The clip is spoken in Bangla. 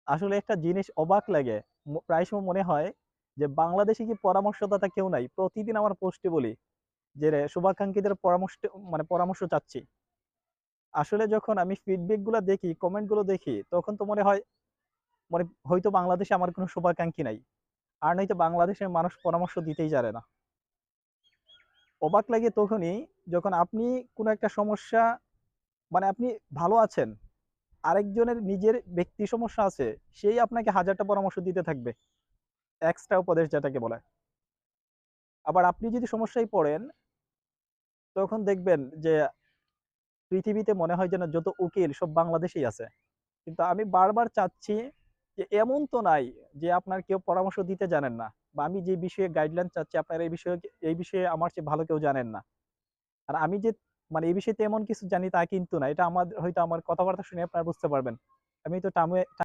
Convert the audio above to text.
আসলে একটা জিনিস অবাক লাগে। প্রায় সময় মনে হয় যে বাংলাদেশে কি পরামর্শদাতা কেউ নাই? প্রতিদিন আমার পোস্টে বলি যে শুভাকাঙ্ক্ষীদের পরামর্শ চাচ্ছি। আসলে যখন আমি ফিডব্যাক গুলা দেখি, কমেন্ট গুলো দেখি, তখন তো মনে হয় হয়তো বাংলাদেশে আমার কোনো শুভাকাঙ্ক্ষী নাই। আর নয়তো বাংলাদেশের মানুষ পরামর্শ দিতেই জানে না। অবাক লাগে তখনই যখন আপনি কোনো একটা সমস্যা, আপনি ভালো আছেন, আরেকজনের নিজের ব্যক্তি সমস্যা আছে, সেই আপনাকে হাজারটা পরামর্শ দিতে থাকবে। এক্সট্রা উপদেশ যেটাকে বলে। আবার আপনি যদি সমস্যায় পড়েন, তখন দেখবেন যে পৃথিবীতে মনে হয় যেন যত উকিল সব বাংলাদেশেই আছে। কিন্তু আমি বারবার চাচ্ছি যে এমন তো নাই যে আপনার কেউ পরামর্শ দিতে জানেন না। বা আমি যে বিষয়ে গাইডলাইন চাচ্ছি আপনারা এই বিষয়ে আমার চেয়ে ভালো কেউ জানেন না। আর আমি যে এই বিষয়ে তেমন কিছু জানি তা কিন্তু না। এটা হয়তো আমার কথাবার্তা শুনে আপনারা বুঝতে পারবেন। আমি তো